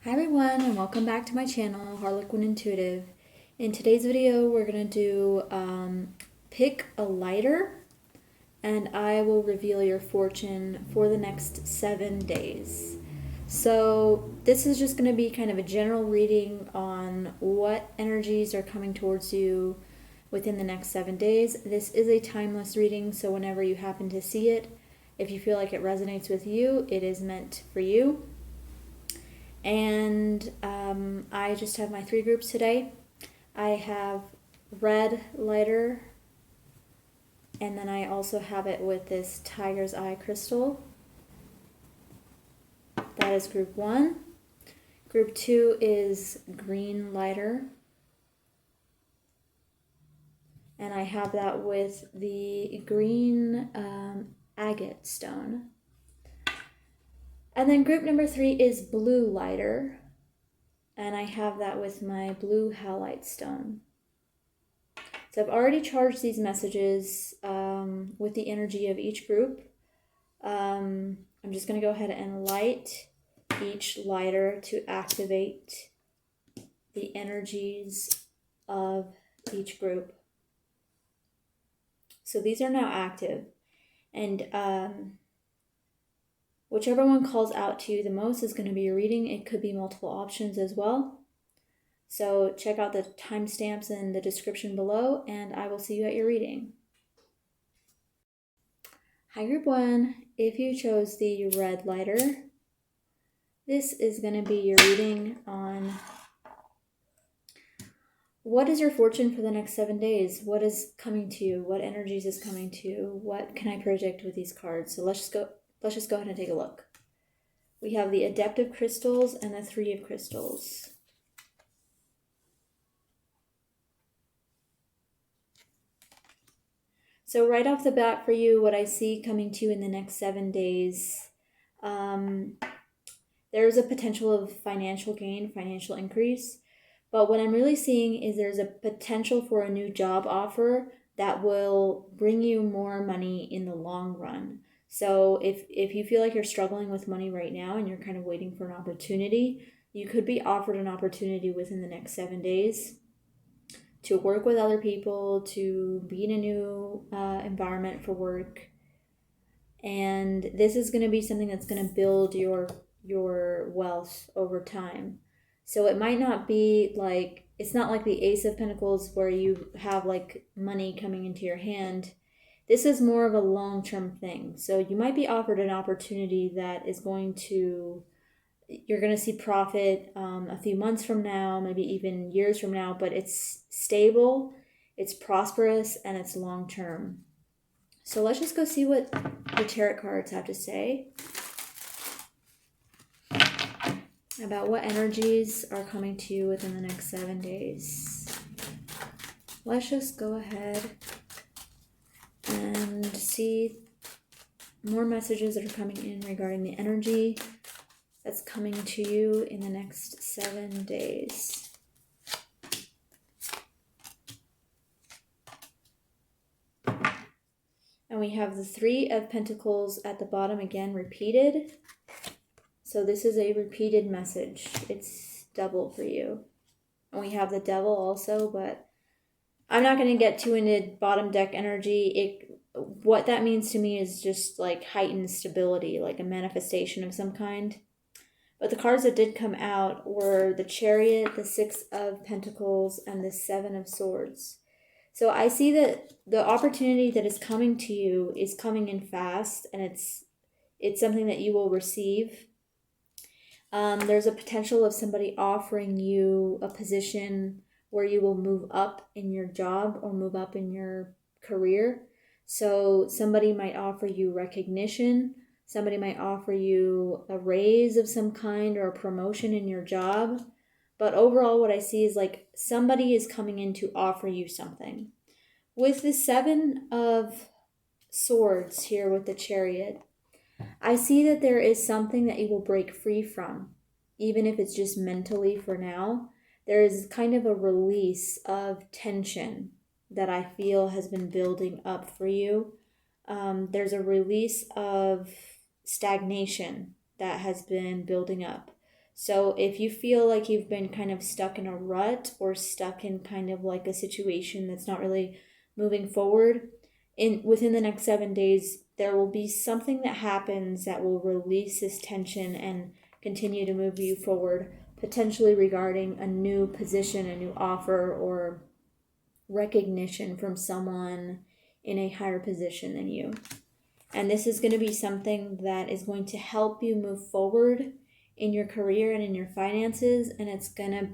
Hi everyone, and welcome back to my channel, Harlequin Intuitive. In today's video, we're going to do pick a lighter, and I will reveal your fortune for the next 7 days. So this is just going to be kind of a general reading on what energies are coming towards you within the next 7 days. This is a timeless reading, so whenever you happen to see it, if you feel like it resonates with you, it is meant for you. And I just have my 3 groups today. I have red lighter, and then I also have it with this tiger's eye crystal. That is group 1. Group 2 is green lighter, and I have that with the green agate stone. And then group number 3 is blue lighter, and I have that with my blue howlite stone. So I've already charged these messages with the energy of each group. I'm just going to go ahead and light each lighter to activate the energies of each group. So these are now active, and whichever one calls out to you the most is going to be your reading. It could be multiple options as well. So check out the timestamps in the description below, and I will see you at your reading. Hi group 1, if you chose the red lighter, this is going to be your reading on what is your fortune for the next 7 days. What is coming to you? What energies is coming to you? What can I project with these cards? So let's just go ahead and take a look. We have the Adeptive Crystals and the 3 of Crystals. So right off the bat for you, what I see coming to you in the next 7 days, there's a potential of financial gain, financial increase. But what I'm really seeing is there's a potential for a new job offer that will bring you more money in the long run. So if you feel like you're struggling with money right now and you're kind of waiting for an opportunity, you could be offered an opportunity within the next 7 days to work with other people, to be in a new environment for work. And this is going to be something that's going to build your wealth over time. So it might not be like, it's not like the Ace of Pentacles where you have like money coming into your hand. This is more of a long-term thing. So you might be offered an opportunity that is going to, you're going to see profit a few months from now, maybe even years from now, but it's stable, it's prosperous, and it's long-term. So let's just go see what the tarot cards have to say about what energies are coming to you within the next 7 days. Let's just go ahead and see more messages that are coming in regarding the energy that's coming to you in the next 7 days. And we have the 3 of Pentacles at the bottom again, repeated. So this is a repeated message. It's double for you. And we have the Devil also, but I'm not going to get too into bottom deck energy. What that means to me is just like heightened stability, like a manifestation of some kind. But the cards that did come out were the Chariot, the 6 of Pentacles, and the 7 of Swords. So I see that the opportunity that is coming to you is coming in fast, and it's something that you will receive. There's a potential of somebody offering you a position where you will move up in your job or move up in your career. So somebody might offer you recognition. Somebody might offer you a raise of some kind or a promotion in your job. But overall, what I see is like somebody is coming in to offer you something. With the 7 of Swords here with the Chariot, I see that there is something that you will break free from, even if it's just mentally for now. There is kind of a release of tension that I feel has been building up for you. There's a release of stagnation that has been building up. So if you feel like you've been kind of stuck in a rut or stuck in kind of like a situation that's not really moving forward, within the next 7 days, there will be something that happens that will release this tension and continue to move you forward, potentially regarding a new position, a new offer, or recognition from someone in a higher position than you. And this is going to be something that is going to help you move forward in your career and in your finances, and it's going to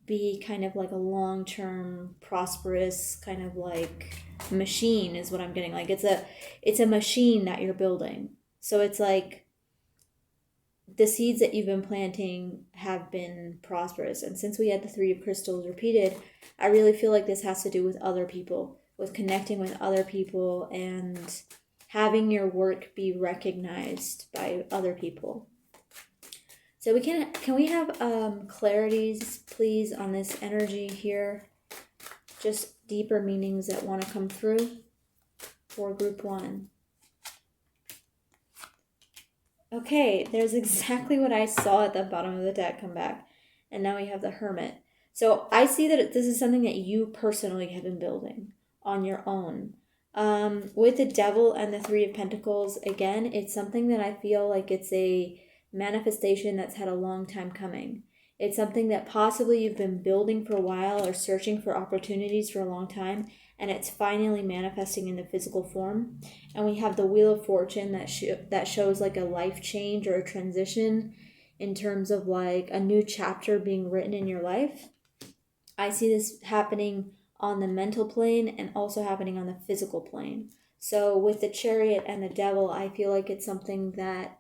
be kind of like a long-term prosperous kind of like machine is what I'm getting. Like it's a machine that you're building. So it's like the seeds that you've been planting have been prosperous. And since we had the 3 of crystals repeated, I really feel like this has to do with other people, with connecting with other people and having your work be recognized by other people. So can we have clarities, please, on this energy here? Just deeper meanings that want to come through for group 1. Okay, there's exactly what I saw at the bottom of the deck come back. And now we have the Hermit. So I see that this is something that you personally have been building on your own. With the Devil and the 3 of Pentacles, again, it's something that I feel like it's a manifestation that's had a long time coming. It's something that possibly you've been building for a while or searching for opportunities for a long time, and it's finally manifesting in the physical form. And we have the Wheel of Fortune that shows like a life change or a transition in terms of like a new chapter being written in your life. I see this happening on the mental plane and also happening on the physical plane. So with the Chariot and the Devil, I feel like it's something that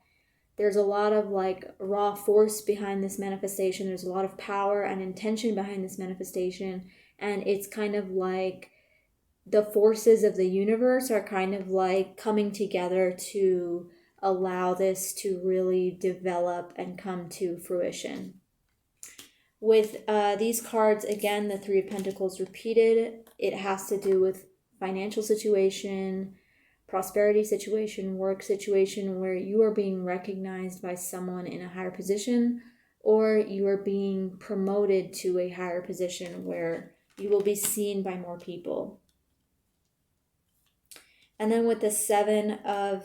there's a lot of like raw force behind this manifestation. There's a lot of power and intention behind this manifestation. And it's kind of like the forces of the universe are kind of like coming together to allow this to really develop and come to fruition. With these cards, again, the 3 of Pentacles repeated, it has to do with financial situation, prosperity situation, work situation, where you are being recognized by someone in a higher position, or you are being promoted to a higher position where you will be seen by more people. And then with the 7 of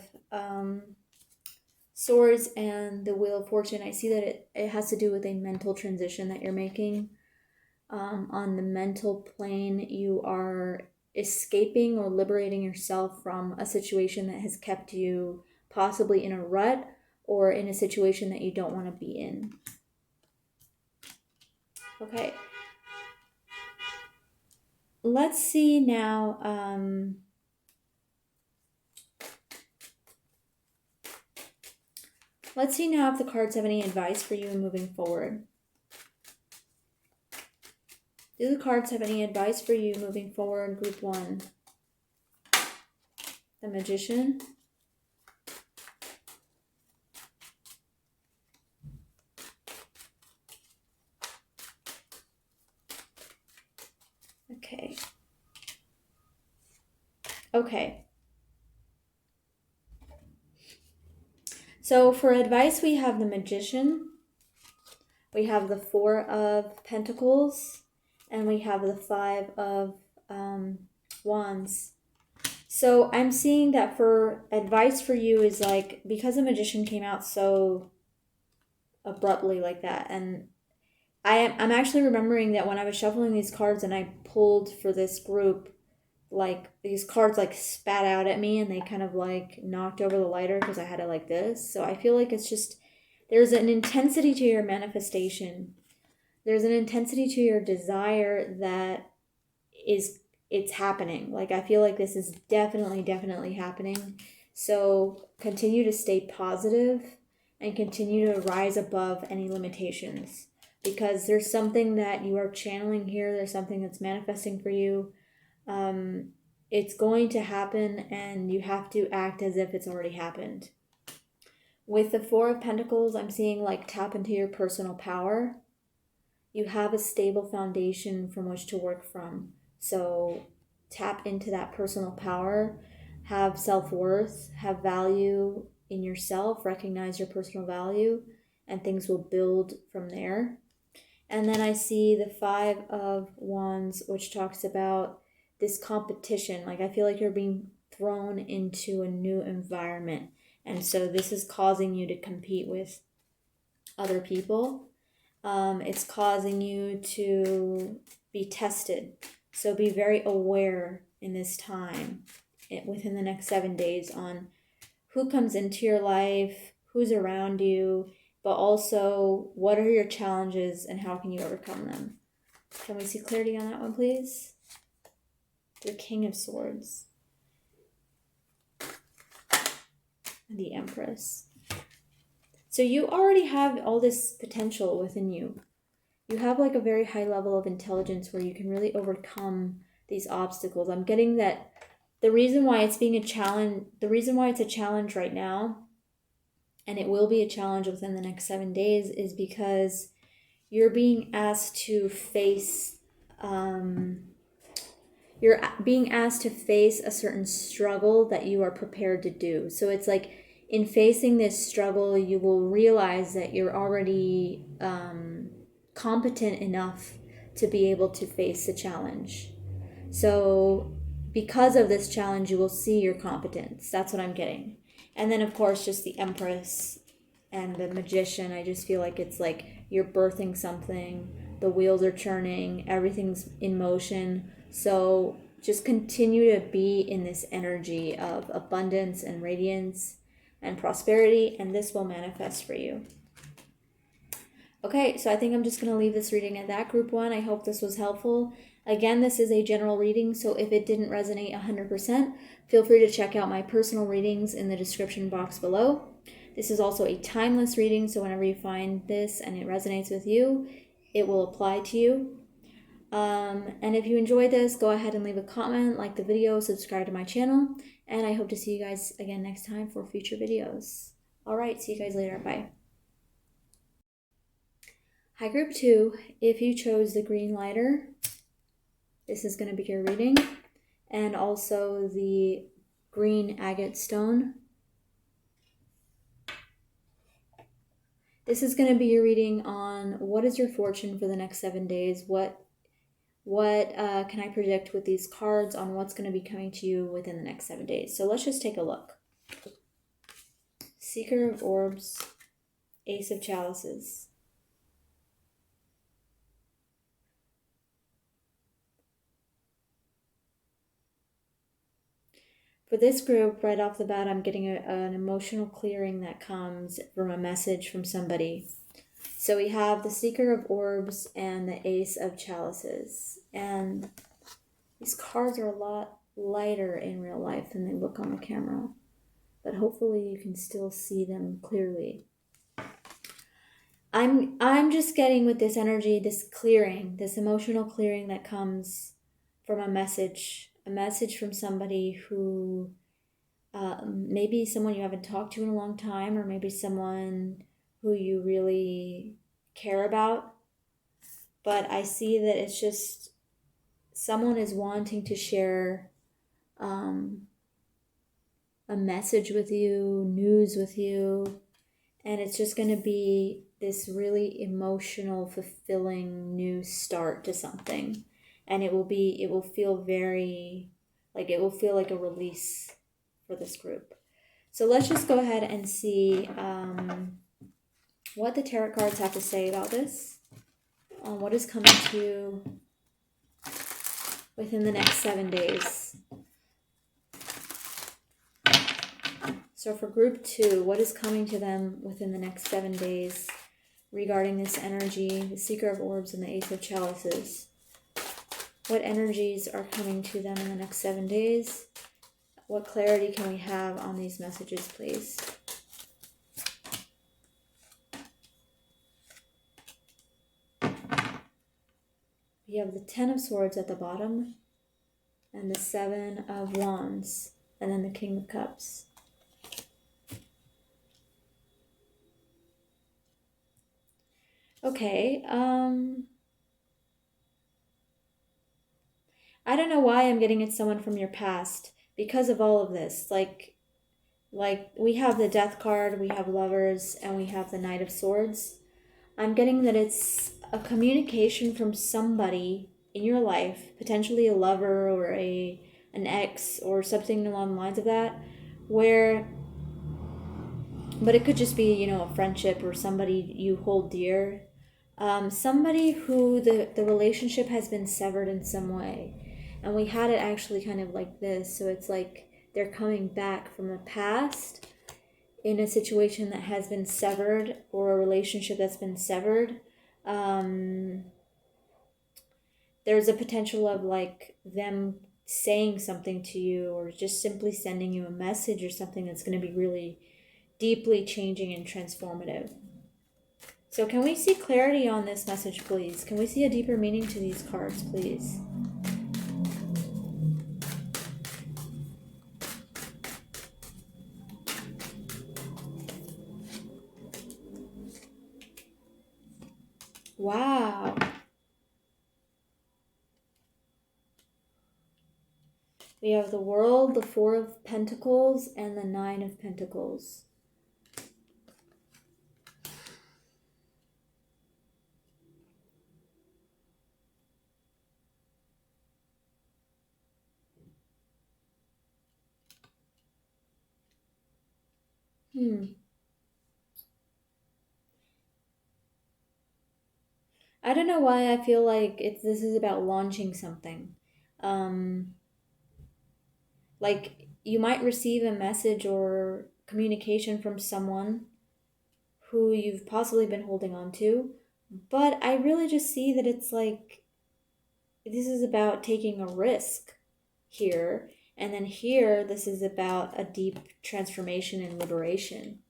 Swords and the Wheel of Fortune, I see that it has to do with a mental transition that you're making. On the mental plane, you are escaping or liberating yourself from a situation that has kept you possibly in a rut or in a situation that you don't want to be in. Okay. Let's see now. Let's see now if the cards have any advice for you moving forward. Do the cards have any advice for you moving forward, group 1? The Magician. Okay. Okay. So for advice, we have the Magician, we have the 4 of Pentacles, and we have the 5 of Wands. So I'm seeing that for advice for you is like, because the Magician came out so abruptly like that, and I'm actually remembering that when I was shuffling these cards and I pulled for this group, like these cards like spat out at me and they kind of like knocked over the lighter because I had it like this. So I feel like it's just, there's an intensity to your manifestation. There's an intensity to your desire that it's happening. Like I feel like this is definitely happening. So continue to stay positive and continue to rise above any limitations, because there's something that you are channeling here. There's something that's manifesting for you. It's going to happen and you have to act as if it's already happened. With the 4 of Pentacles, I'm seeing like tap into your personal power. You have a stable foundation from which to work from. So tap into that personal power, have self-worth, have value in yourself, recognize your personal value, and things will build from there. And then I see the 5 of Wands, which talks about this competition. Like, I feel like you're being thrown into a new environment. And so this is causing you to compete with other people. It's causing you to be tested. So be very aware in this time, within the next 7 days, on who comes into your life, who's around you, but also what are your challenges and how can you overcome them. Can we see clarity on that one, please? The King of Swords. And the Empress. So you already have all this potential within you. You have like a very high level of intelligence where you can really overcome these obstacles. I'm getting that the reason why it's being a challenge, the reason why it's a challenge right now, and it will be a challenge within the next 7 days, is because you're being asked to face, you're being asked to face a certain struggle that you are prepared to do. So it's like, in facing this struggle, you will realize that you're already competent enough to be able to face the challenge. So because of this challenge, you will see your competence. That's what I'm getting. And then, of course, just the Empress and the Magician. I just feel like it's like you're birthing something. The wheels are churning. Everything's in motion. So just continue to be in this energy of abundance and radiance and prosperity, and this will manifest for you. Okay, so I think I'm just going to leave this reading at that, group 1. I hope this was helpful. Again, this is a general reading, so if it didn't resonate 100%, feel free to check out my personal readings in the description box below. This is also a timeless reading, so whenever you find this and it resonates with you, it will apply to you. And if you enjoyed this, go ahead and leave a comment, like the video, subscribe to my channel, and I hope to see you guys again next time for future videos. Alright, see you guys later. Bye. Hi, group 2. If you chose the green lighter, this is going to be your reading, and also the green agate stone. This is going to be your reading on what is your fortune for the next 7 days. What can I predict with these cards on what's going to be coming to you within the next 7 days? So let's just take a look. Seeker of Orbs, Ace of Chalices. For this group, right off the bat, I'm getting an emotional clearing that comes from a message from somebody. So we have the Seeker of Orbs and the Ace of Chalices. And these cards are a lot lighter in real life than they look on the camera. But hopefully you can still see them clearly. I'm just getting with this energy, this clearing, this emotional clearing that comes from a message from somebody who, maybe someone you haven't talked to in a long time, or maybe someone who you really care about. But I see that it's just someone is wanting to share a message with you, news with you, and it's just going to be this really emotional, fulfilling new start to something. And it will feel very, like, it will feel like a release for this group. So let's just go ahead and see what the tarot cards have to say about this. What is coming to you within the next 7 days. So for group 2, what is coming to them within the next 7 days regarding this energy, the Seeker of Orbs and the Ace of Chalices? What energies are coming to them in the next 7 days? What clarity can we have on these messages, please? We have the 10 of Swords at the bottom, and the 7 of Wands, and then the King of Cups. Okay, I don't know why I'm getting it's someone from your past because of all of this. Like, Like, we have the Death card, we have Lovers, and we have the Knight of Swords. I'm getting that it's a communication from somebody in your life, potentially a lover or an ex or something along the lines of that, where, but it could just be, you know, a friendship or somebody you hold dear. Somebody who the relationship has been severed in some way. And we had it actually kind of like this. So it's like they're coming back from the past in a situation that has been severed or a relationship that's been severed. Um, there's a potential of like them saying something to you or just simply sending you a message or something that's going to be really deeply changing and transformative. So can we see clarity on this message, please? Can we see a deeper meaning to these cards, please? Wow. We have the World, the Four of Pentacles, and the Nine of Pentacles. I don't know why I feel like this is about launching something. Um, like you might receive a message or communication from someone who you've possibly been holding on to, but I really just see that it's like this is about taking a risk here, and then here this is about a deep transformation and liberation.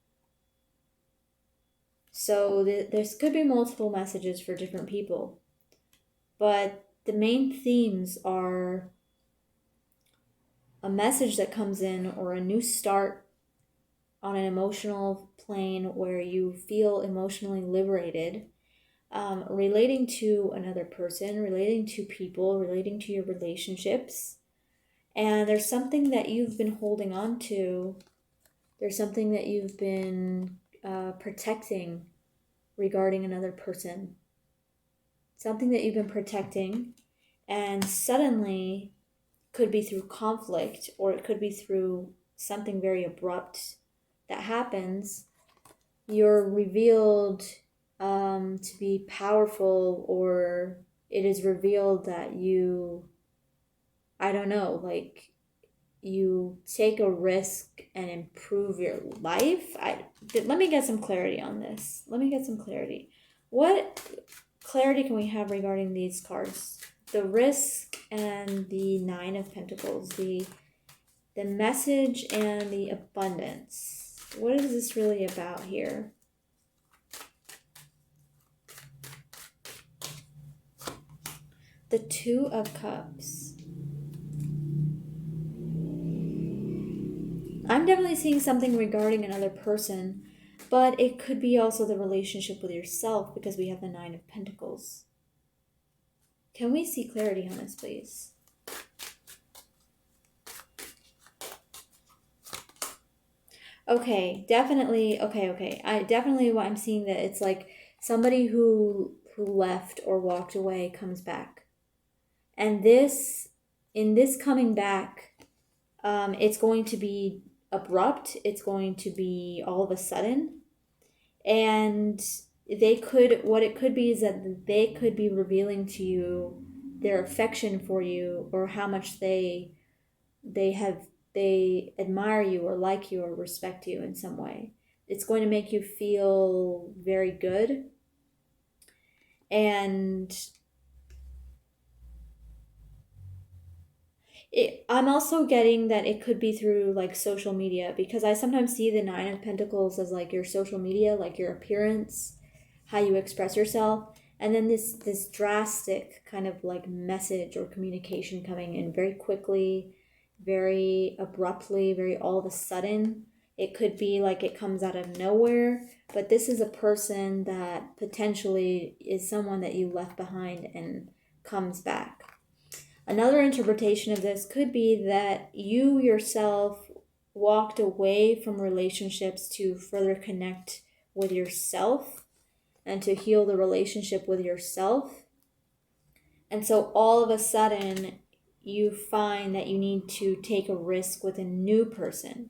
So there's could be multiple messages for different people, but the main themes are a message that comes in or a new start on an emotional plane where you feel emotionally liberated, relating to another person, relating to people, relating to your relationships. And there's something that you've been holding on to, there's something that you've been protecting regarding another person, something that you've been protecting, and suddenly could be through conflict or it could be through something very abrupt that happens, you're revealed to be powerful, or it is revealed that you, I don't know, like you take a risk and improve your life. Let me get some clarity on this. Let me get some clarity. What clarity can we have regarding these cards? The risk and the Nine of Pentacles, the message and the abundance. What is this really about here? The Two of Cups. I'm definitely seeing something regarding another person, but it could be also the relationship with yourself because we have the Nine of Pentacles. Can we see clarity on this, please? Okay, definitely. Okay. I definitely what I'm seeing that it's like somebody who left or walked away comes back. And in this coming back, it's going to be abrupt. It's going to be all of a sudden. And what it could be is that they could be revealing to you their affection for you or how much they admire you or like you or respect you in some way. It's going to make you feel very good. And I'm also getting that it could be through like social media, because I sometimes see the Nine of Pentacles as like your social media, like your appearance, how you express yourself, and then this drastic kind of like message or communication coming in very quickly, very abruptly, very all of a sudden. It could be like it comes out of nowhere, but this is a person that potentially is someone that you left behind and comes back. Another interpretation of this could be that you yourself walked away from relationships to further connect with yourself and to heal the relationship with yourself. And so all of a sudden, you find that you need to take a risk with a new person.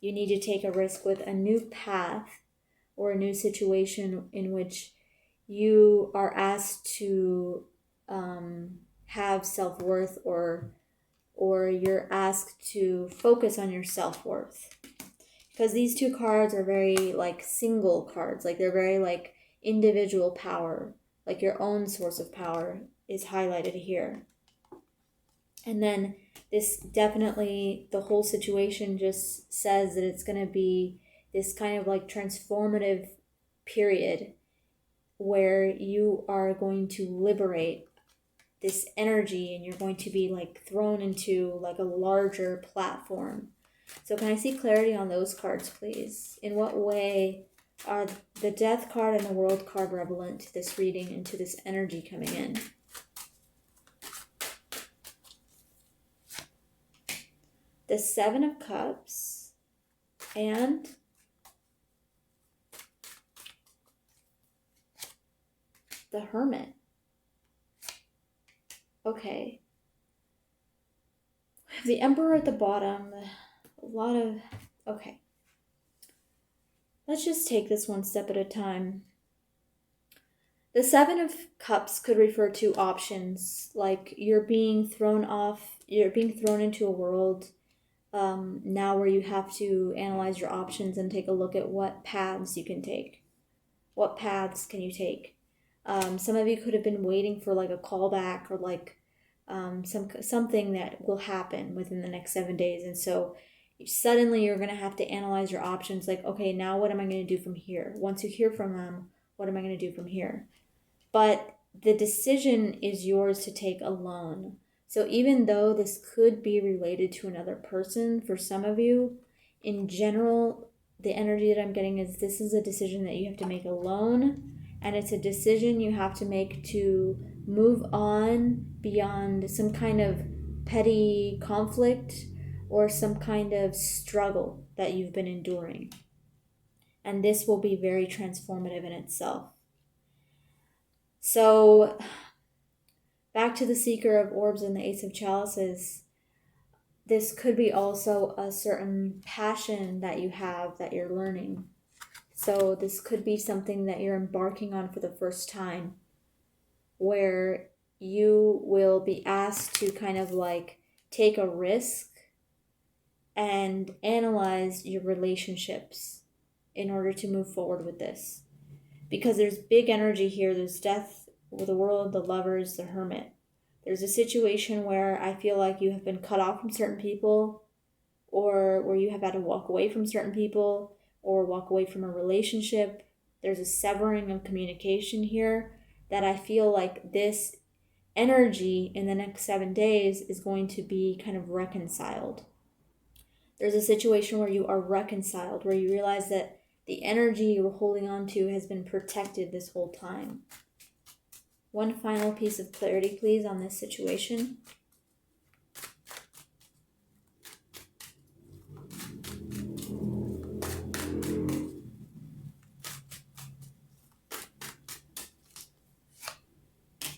You need to take a risk with a new path or a new situation in which you are asked to have self-worth, or you're asked to focus on your self-worth. Because these two cards are very like single cards, like they're very like individual power, like your own source of power is highlighted here. And then this definitely, the whole situation just says that it's going to be this kind of like transformative period where you are going to liberate this energy and you're going to be like thrown into like a larger platform. So can I see clarity on those cards, please? In what way are the Death card and the World card relevant to this reading and to this energy coming in? The Seven of Cups and the Hermit. Okay. The Emperor at the bottom. A lot of... Okay. Let's just take this one step at a time. The Seven of Cups could refer to options, like you're being thrown into a world now where you have to analyze your options and take a look at what paths you can take. What paths can you take? Some of you could have been waiting for like a callback or like something that will happen within the next 7 days. And so suddenly you're going to have to analyze your options, like, okay, now what am I going to do from here? Once you hear from them, what am I going to do from here? But the decision is yours to take alone. So even though this could be related to another person for some of you, in general, the energy that I'm getting is this is a decision that you have to make alone. And it's a decision you have to make to move on beyond some kind of petty conflict or some kind of struggle that you've been enduring. And this will be very transformative in itself. So, back to the Seeker of Orbs and the Ace of Chalices, this could be also a certain passion that you have that you're learning. So this could be something that you're embarking on for the first time, where you will be asked to kind of like take a risk and analyze your relationships in order to move forward with this. Because there's big energy here. There's Death, the World, the Lovers, the Hermit. There's a situation where I feel like you have been cut off from certain people, or where you have had to walk away from certain people, or walk away from a relationship. There's a severing of communication here that I feel like this energy in the next 7 days is going to be kind of reconciled. There's a situation where you are reconciled, where you realize that the energy you were holding on to has been protected this whole time. One final piece of clarity, please, on this situation.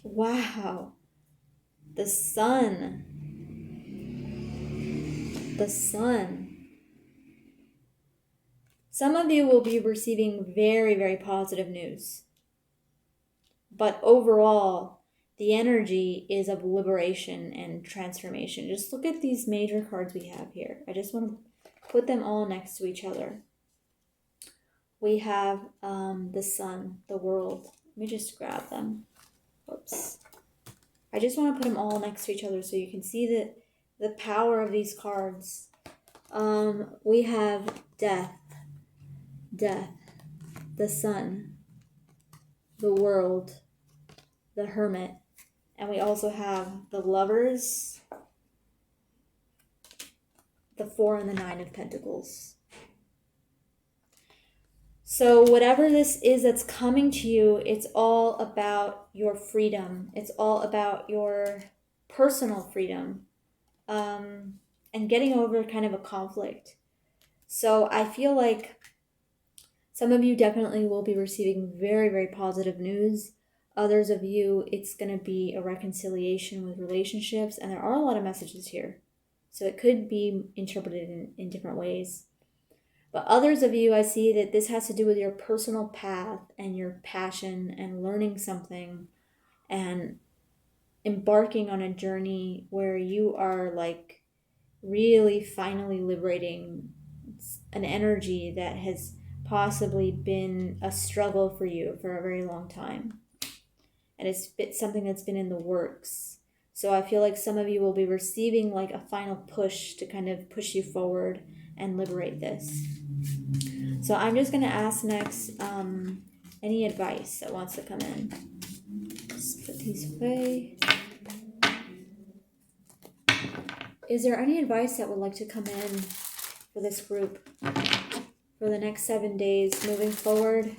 Wow. The Sun. The Sun. Some of you will be receiving very, very positive news. But overall, the energy is of liberation and transformation. Just look at these major cards we have here. I just want to put them all next to each other. We have the Sun, the World. Let me just grab them. Whoops. I just want to put them all next to each other so you can see the power of these cards. We have Death, the Sun, the World, the Hermit, and we also have the Lovers, the Four, and the Nine of Pentacles. So whatever this is that's coming to you, it's all about your freedom. It's all about your personal freedom, and getting over kind of a conflict. So I feel like some of you definitely will be receiving very, very positive news. Others of you, it's going to be a reconciliation with relationships, and there are a lot of messages here. So it could be interpreted in different ways. But others of you, I see that this has to do with your personal path and your passion and learning something and embarking on a journey where you are like really finally liberating an energy that has possibly been a struggle for you for a very long time. And it's something that's been in the works. So I feel like some of you will be receiving like a final push to kind of push you forward and liberate this. So I'm just going to ask next any advice that wants to come in. Just put these away. Is there any advice that would like to come in for this group for the next 7 days moving forward?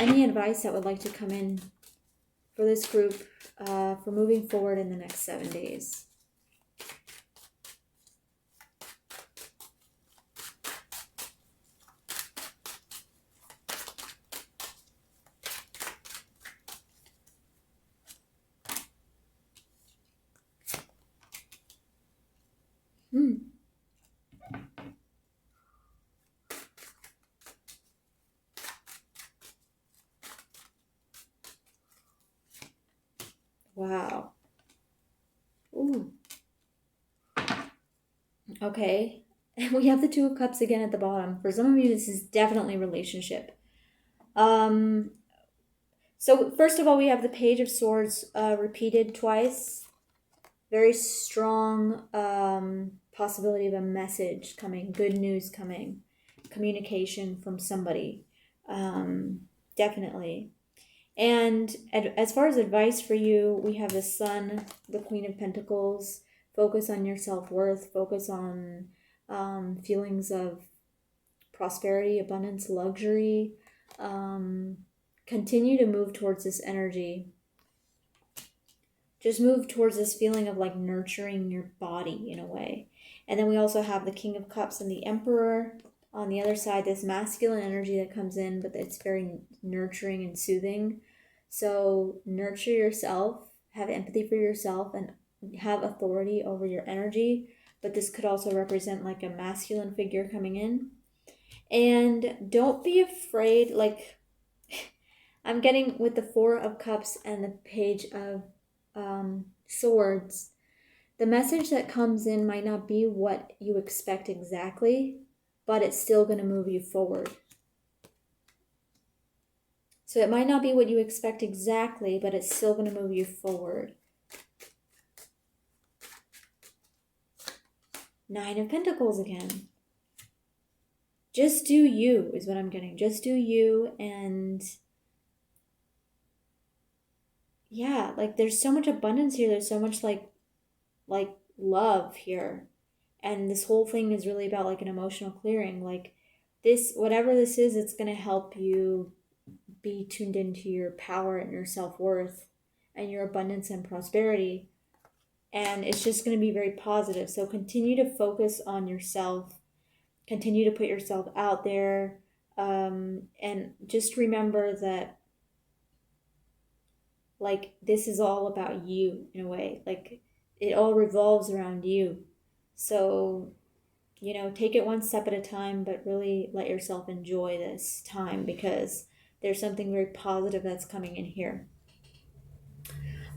Any advice that would like to come in for this group for moving forward in the next 7 days? Wow. Ooh. Okay. And we have the Two of Cups again at the bottom. For some of you, this is definitely relationship. So first of all, we have the Page of Swords repeated twice. Very strong possibility of a message coming, good news coming, communication from somebody. Definitely. And as far as advice for you, we have the Sun, the Queen of Pentacles. Focus on your self-worth. Focus on feelings of prosperity, abundance, luxury. Continue to move towards this energy. Just move towards this feeling of like nurturing your body in a way. And then we also have the King of Cups and the Emperor. On the other side, this masculine energy that comes in, but it's very nurturing and soothing. So nurture yourself, have empathy for yourself, and have authority over your energy. But this could also represent like a masculine figure coming in. And don't be afraid, like I'm getting with the Four of Cups and the Page of Swords. The message that comes in might not be what you expect exactly, but it's still going to move you forward. So it might not be what you expect exactly, but it's still going to move you forward. Nine of Pentacles again. Just do you is what I'm getting. Just do you. And yeah, like there's so much abundance here. There's so much like love here. And this whole thing is really about like an emotional clearing. Like this, whatever this is, it's going to help you be tuned into your power and your self-worth and your abundance and prosperity. And it's just going to be very positive. So continue to focus on yourself. Continue to put yourself out there. And just remember that like this is all about you in a way. Like it all revolves around you. So, take it one step at a time, but really let yourself enjoy this time because there's something very positive that's coming in here.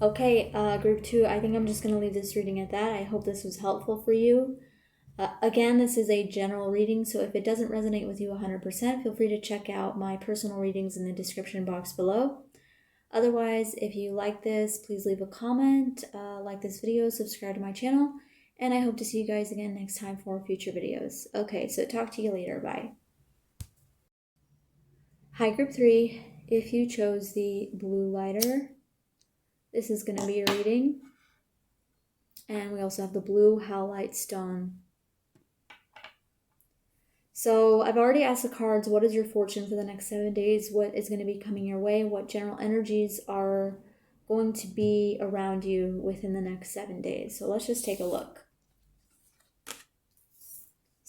Okay, group 2, I think I'm just going to leave this reading at that. I hope this was helpful for you. Again, this is a general reading, so if it doesn't resonate with you 100%, feel free to check out my personal readings in the description box below. Otherwise, if you like this, please leave a comment, like this video, subscribe to my channel, and I hope to see you guys again next time for future videos. Okay, so talk to you later. Bye. Hi, group 3. If you chose the blue lighter, this is going to be a reading. And we also have the blue howlite stone. So I've already asked the cards, what is your fortune for the next 7 days? What is going to be coming your way? What general energies are going to be around you within the next 7 days? So let's just take a look.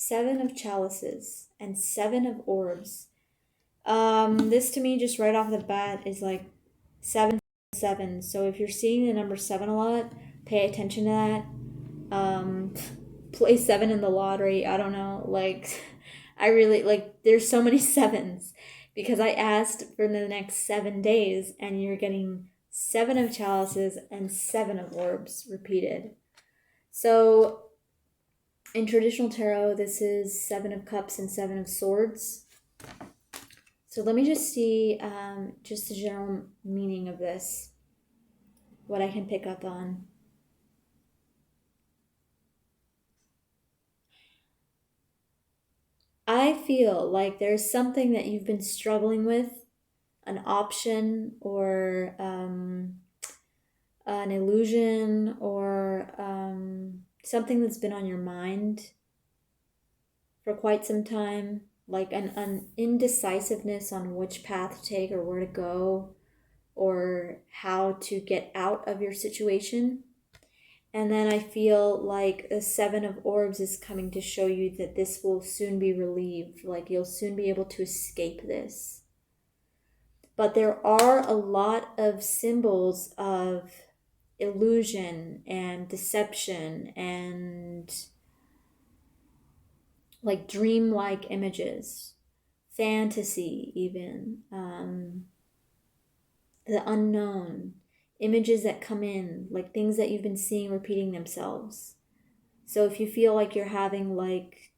7 of chalices and 7 of orbs. This to me, just right off the bat, is like 7, 7. So if you're seeing the number 7 a lot, pay attention to that. Play 7 in the lottery. I don't know. Like, I really, like, there's so many 7s because I asked for the next 7 days and you're getting 7 of chalices and 7 of orbs repeated. So in traditional tarot, this is 7 of cups and 7 of swords. So let me just see just the general meaning of this, what I can pick up on. I feel like there's something that you've been struggling with, an option or an illusion or something that's been on your mind for quite some time, like an indecisiveness on which path to take or where to go or how to get out of your situation. And then I feel like the 7 of orbs is coming to show you that this will soon be relieved, like you'll soon be able to escape this. But there are a lot of symbols of illusion and deception and like dreamlike images, fantasy even, the unknown, images that come in, like things that you've been seeing repeating themselves. So if you feel like you're having like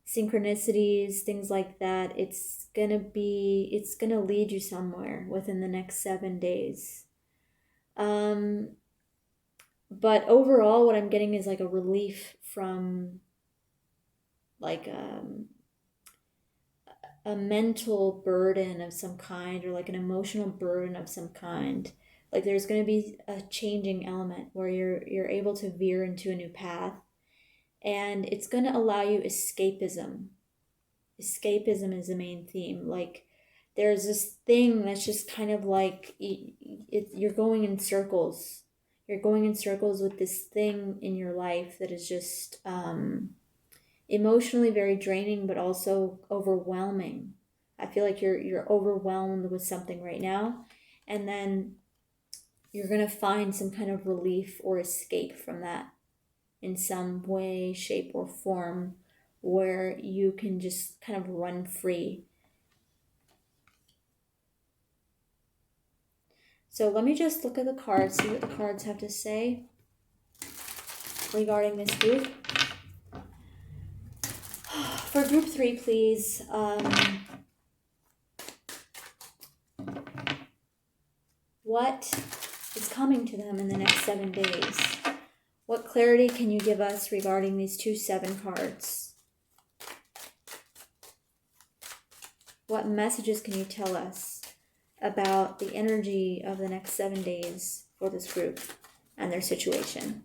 synchronicities, things like that, it's gonna lead you somewhere within the next 7 days. But overall, what I'm getting is like a relief from like a mental burden of some kind or like an emotional burden of some kind. Like there's going to be a changing element where you're able to veer into a new path, and it's going to allow you escapism. Escapism is the main theme. Like there's this thing that's just kind of like you're going in circles. You're going in circles with this thing in your life that is just emotionally very draining, but also overwhelming. I feel like you're overwhelmed with something right now, and then you're gonna find some kind of relief or escape from that in some way, shape, or form, where you can just kind of run free. So let me just look at the cards, see what the cards have to say regarding this group. For group 3, please. What is coming to them in the next 7 days? What clarity can you give us regarding these 2 7 cards? What messages can you tell us about the energy of the next 7 days for this group and their situation?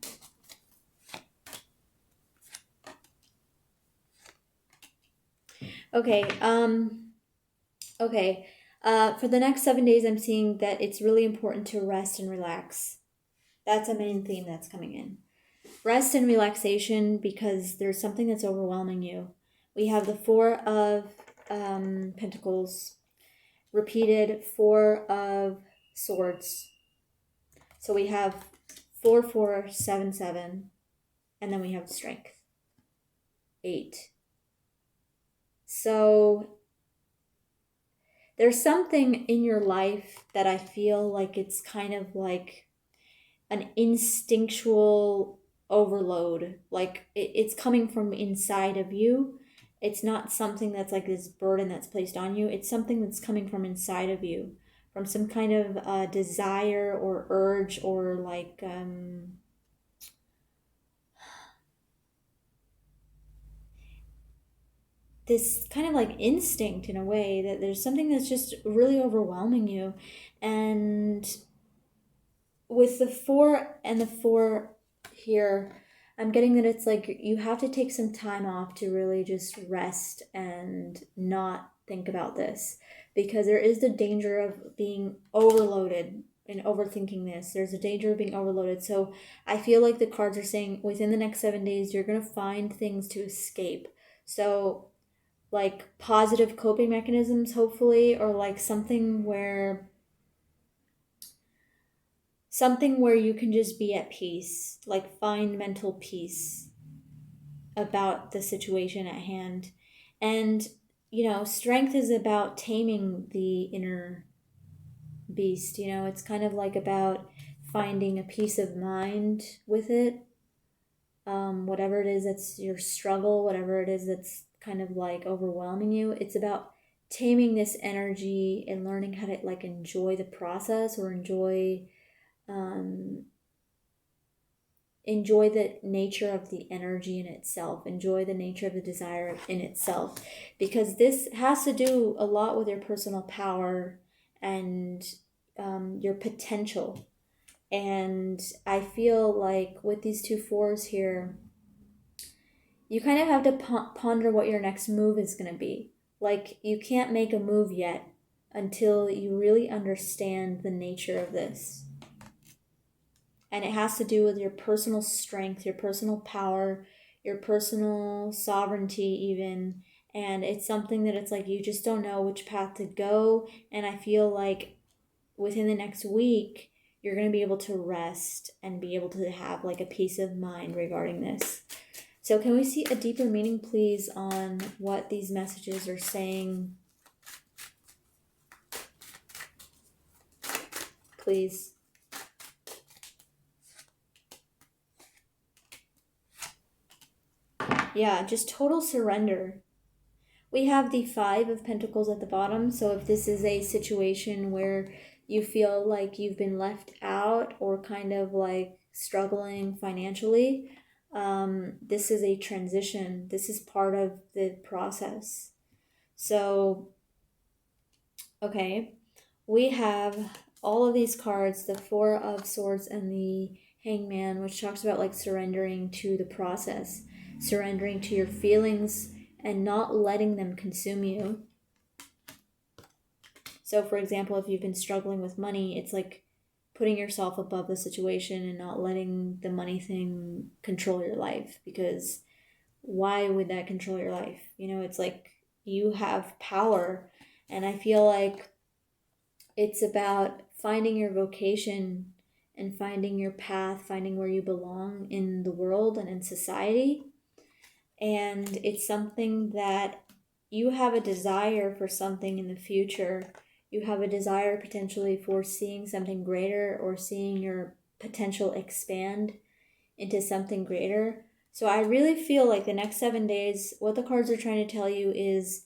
Okay, for the next 7 days, I'm seeing that it's really important to rest and relax. That's a main theme that's coming in. Rest and relaxation, because there's something that's overwhelming you. We have the 4 of Pentacles, repeated 4 of Swords. So we have 4, 4, 7, 7, and then we have Strength, 8. So there's something in your life that I feel like it's kind of like an instinctual overload. Like it's coming from inside of you. It's not something that's like this burden that's placed on you. It's something that's coming from inside of you, from some kind of desire or urge or like this kind of like instinct in a way, that there's something that's just really overwhelming you. And with the 4 and the 4 here, I'm getting that it's like you have to take some time off to really just rest and not think about this, because there is the danger of being overloaded in overthinking this. There's a danger of being overloaded. So I feel like the cards are saying within the next 7 days, you're going to find things to escape. So like positive coping mechanisms, hopefully, or like something where you can just be at peace, like find mental peace about the situation at hand. And, strength is about taming the inner beast. It's kind of like about finding a peace of mind with it. Whatever it is that's your struggle, whatever it is that's kind of like overwhelming you, it's about taming this energy and learning how to like enjoy the process, or enjoy the nature of the energy in itself, enjoy the nature of the desire in itself, because this has to do a lot with your personal power and your potential. And I feel like with these two fours here, you kind of have to ponder what your next move is going to be. Like, you can't make a move yet until you really understand the nature of this. And it has to do with your personal strength, your personal power, your personal sovereignty even. And it's something that it's like you just don't know which path to go. And I feel like within the next week, you're going to be able to rest and be able to have like a peace of mind regarding this. So can we see a deeper meaning, please, on what these messages are saying? Please. Yeah, just total surrender. We have the 5 of Pentacles at the bottom. So if this is a situation where you feel like you've been left out or kind of like struggling financially, this is a transition. This is part of the process. So, okay, we have all of these cards, the 4 of Swords and the Hangman, which talks about like surrendering to the process, surrendering to your feelings and not letting them consume you. So, for example, if you've been struggling with money, it's like putting yourself above the situation and not letting the money thing control your life, because why would that control your life? It's like you have power, and I feel like it's about finding your vocation and finding your path, finding where you belong in the world and in society. And it's something that you have a desire for something in the future. You have a desire potentially for seeing something greater, or seeing your potential expand into something greater. So I really feel like the next 7 days, what the cards are trying to tell you is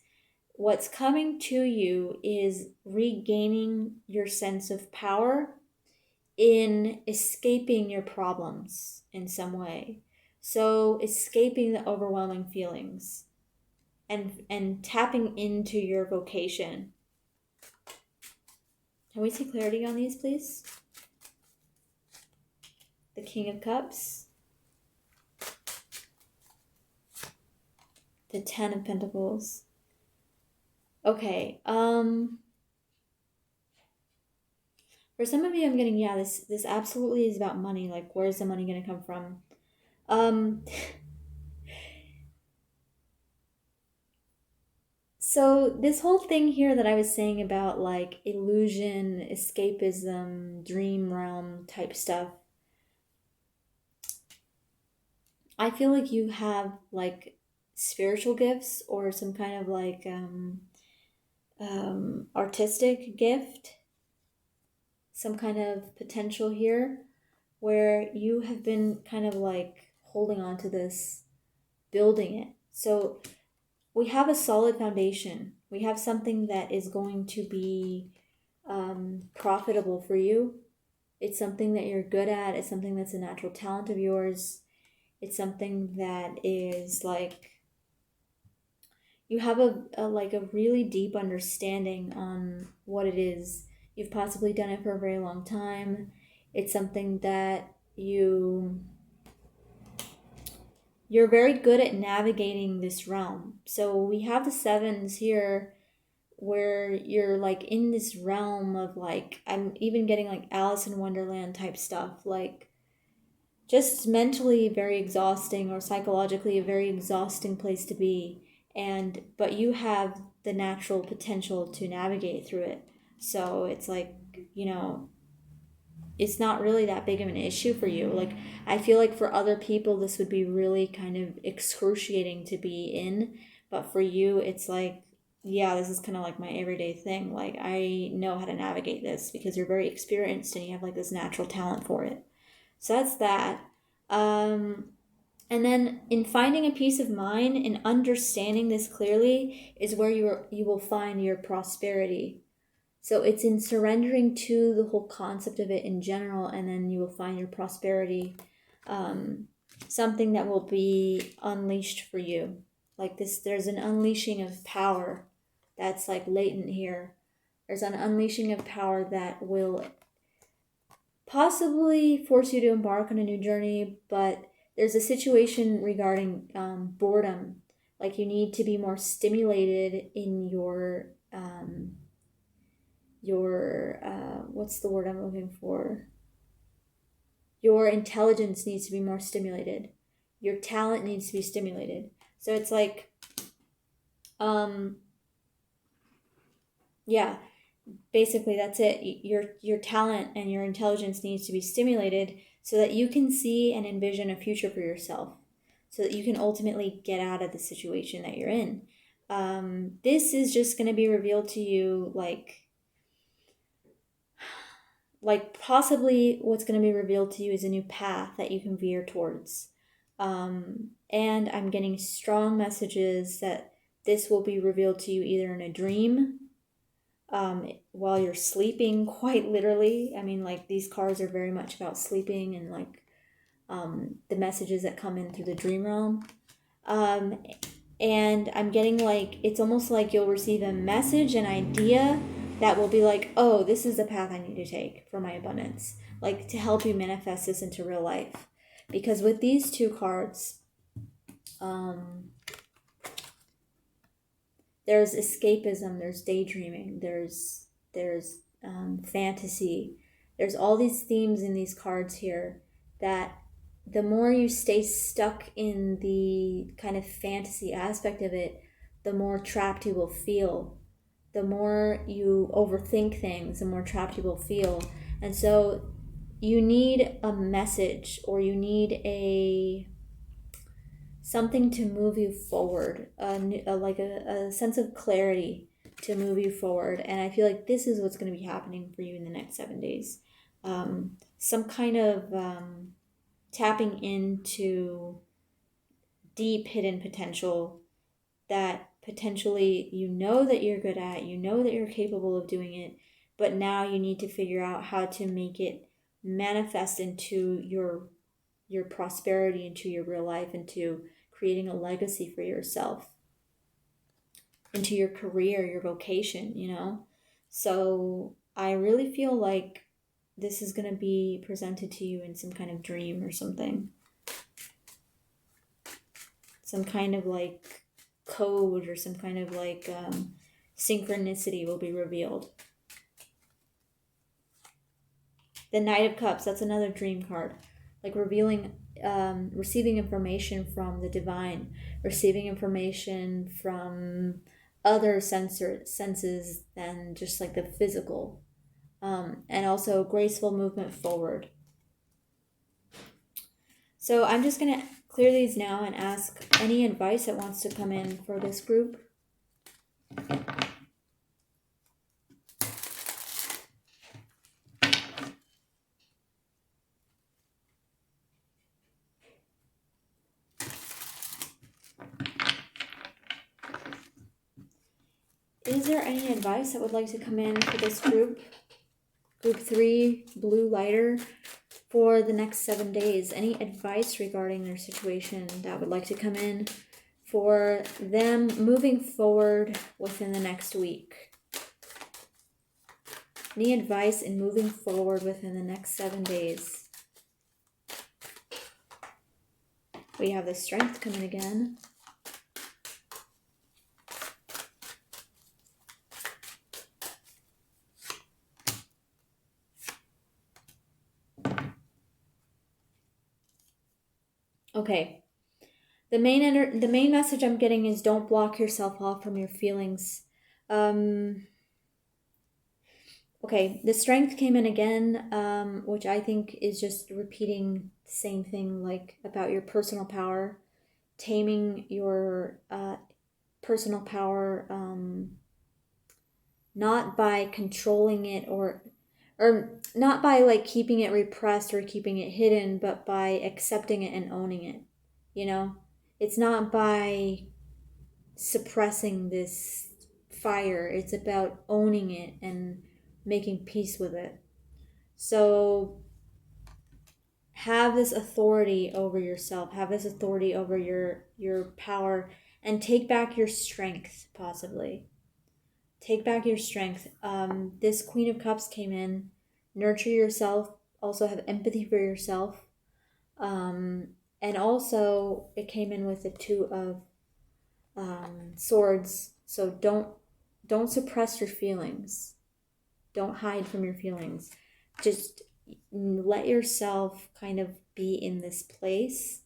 what's coming to you is regaining your sense of power in escaping your problems in some way. So escaping the overwhelming feelings and tapping into your vocation. Can we see clarity on these, please? The King of Cups. The 10 of Pentacles. Okay, for some of you, I'm getting, yeah, this absolutely is about money. Like, where's the money going to come from? So this whole thing here that I was saying about like illusion, escapism, dream realm type stuff, I feel like you have like spiritual gifts or some kind of like artistic gift, some kind of potential here where you have been kind of like holding on to this, building it. So we have a solid foundation. We have something that is going to be profitable for you. It's something that you're good at. It's something that's a natural talent of yours. It's something that is like you have a really deep understanding on what it is. You've possibly done it for a very long time. It's something that you're very good at navigating this realm. So we have the 7s here, where you're like in this realm of like, I'm even getting like Alice in Wonderland type stuff, like just mentally very exhausting or psychologically a very exhausting place to be. And but you have the natural potential to navigate through it. So it's like, you know, it's not really that big of an issue for you. Like, I feel like for other people this would be really kind of excruciating to be in, but for you it's like, yeah, this is kind of like my everyday thing. Like, I know how to navigate this because you're very experienced and you have like this natural talent for it. So that's that. And then in finding a peace of mind and understanding this clearly is where you will find your prosperity. So it's in surrendering to the whole concept of it in general, and then you will find your prosperity, something that will be unleashed for you. Like this, there's an unleashing of power that's like latent here. There's an unleashing of power that will possibly force you to embark on a new journey, but there's a situation regarding boredom. Like, you need to be more stimulated in your what's the word I'm looking for? Your intelligence needs to be more stimulated. Your talent needs to be stimulated. So it's like, yeah, basically that's it. Your talent and your intelligence needs to be stimulated so that you can see and envision a future for yourself, so that you can ultimately get out of the situation that you're in. This is just going to be revealed to you like possibly what's going to be revealed to you is a new path that you can veer towards. And I'm getting strong messages that this will be revealed to you either in a dream, while you're sleeping, quite literally. I mean, like, these cards are very much about sleeping and like the messages that come in through the dream realm. And I'm getting like, it's almost like you'll receive a message, an idea that will be like, oh, this is the path I need to take for my abundance, like to help you manifest this into real life. Because with these two cards, there's escapism, there's daydreaming, there's fantasy, there's all these themes in these cards here that the more you stay stuck in the kind of fantasy aspect of it, the more trapped you will feel. The more you overthink things, the more trapped you will feel. And so you need a message, or you need something to move you forward, like a sense of clarity to move you forward. And I feel like this is what's going to be happening for you in the next 7 days. Some kind of tapping into deep hidden potential that potentially you know that you're good at, you know that you're capable of doing it, but now you need to figure out how to make it manifest into your prosperity, into your real life, into creating a legacy for yourself, into your career, your vocation, you know? So I really feel like this is going to be presented to you in some kind of dream or something. Some kind of like code or some kind of like synchronicity will be revealed. The Knight of Cups, that's another dream card. Like revealing, receiving information from the divine, receiving information from other senses than just like the physical. And also graceful movement forward. So I'm just going to clear these now and ask any advice that wants to come in for this group. Is there any advice that would like to come in for this group? Group 3, blue lighter, for the next 7 days. Any advice regarding their situation that would like to come in for them moving forward within the next week? Any advice in moving forward within the next 7 days? We have the Strength coming again. Okay. The main message I'm getting is don't block yourself off from your feelings. Okay, the strength came in again, which I think is just repeating the same thing, like about your personal power, taming your personal power, not by controlling it or not by like keeping it repressed or keeping it hidden, but by accepting it and owning it. You know, it's not by suppressing this fire, it's about owning it and making peace with it. So have this authority over yourself, have this authority over your power, and take back your strength. Possibly take back your strength. This Queen of Cups came in. Nurture yourself, also have empathy for yourself, and also it came in with the Two of Swords. So don't suppress your feelings, don't hide from your feelings, just let yourself kind of be in this place.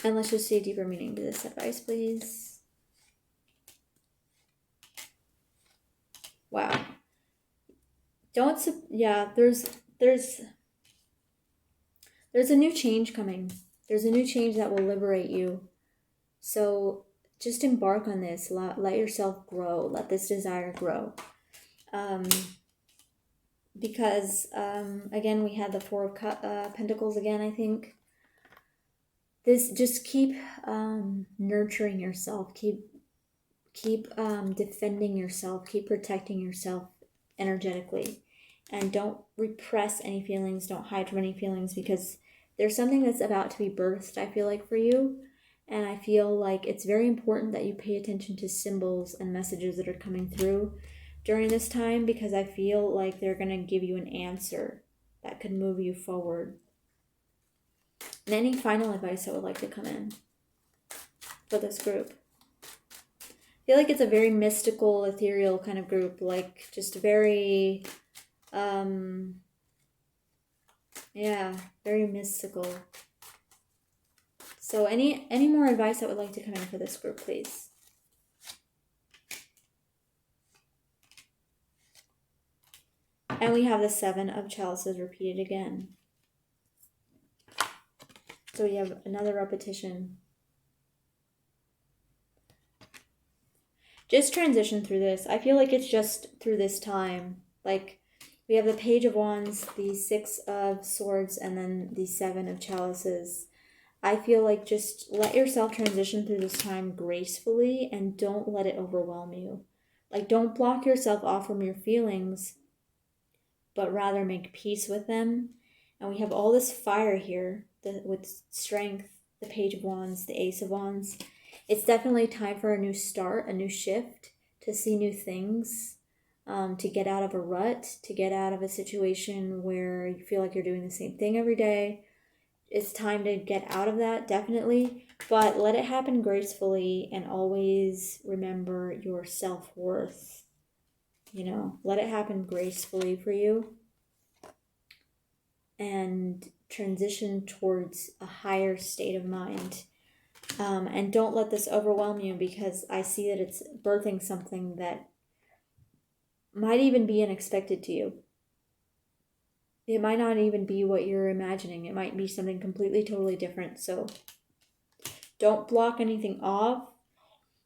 And let's just see a deeper meaning to this advice, please. Wow. There's a new change coming. There's a new change that will liberate you. So just embark on this. Let yourself grow. Let this desire grow. Because again, we had the Four of Pentacles again, I think. This, just keep nurturing yourself. Keep defending yourself. Keep protecting yourself energetically. And don't repress any feelings. Don't hide from any feelings, because there's something that's about to be birthed, I feel like, for you. And I feel like it's very important that you pay attention to symbols and messages that are coming through during this time, because I feel like they're going to give you an answer that could move you forward. And any final advice that would like to come in for this group? I feel like it's a very mystical, ethereal kind of group, like just very, very mystical. So any more advice that would like to come in for this group, please? And we have the Seven of Chalices repeated again. So we have another repetition. Just transition through this. I feel like it's just through this time. Like, we have the Page of Wands, the Six of Swords, and then the Seven of Chalices. I feel like just let yourself transition through this time gracefully and don't let it overwhelm you. Like, don't block yourself off from your feelings, but rather make peace with them. And we have all this fire here with strength, the Page of Wands, the Ace of Wands. It's definitely time for a new start, a new shift, to see new things, to get out of a rut, to get out of a situation where you feel like you're doing the same thing every day. It's time to get out of that, definitely, but let it happen gracefully and always remember your self-worth. You know, let it happen gracefully for you and transition towards a higher state of mind. And don't let this overwhelm you, because I see that it's birthing something that might even be unexpected to you. It might not even be what you're imagining. It might be something completely, totally different. So don't block anything off.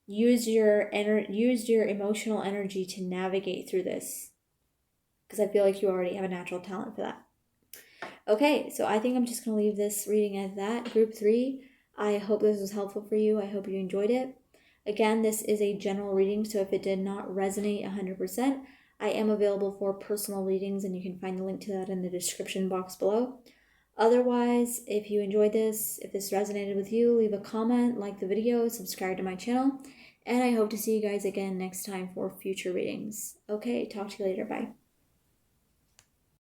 Use your emotional energy to navigate through this, because I feel like you already have a natural talent for that. Okay, so I think I'm just going to leave this reading at that. Group 3, I hope this was helpful for you. I hope you enjoyed it. Again, this is a general reading, so if it did not resonate 100%, I am available for personal readings, and you can find the link to that in the description box below. Otherwise, if you enjoyed this, if this resonated with you, leave a comment, like the video, subscribe to my channel, and I hope to see you guys again next time for future readings. Okay, talk to you later. Bye.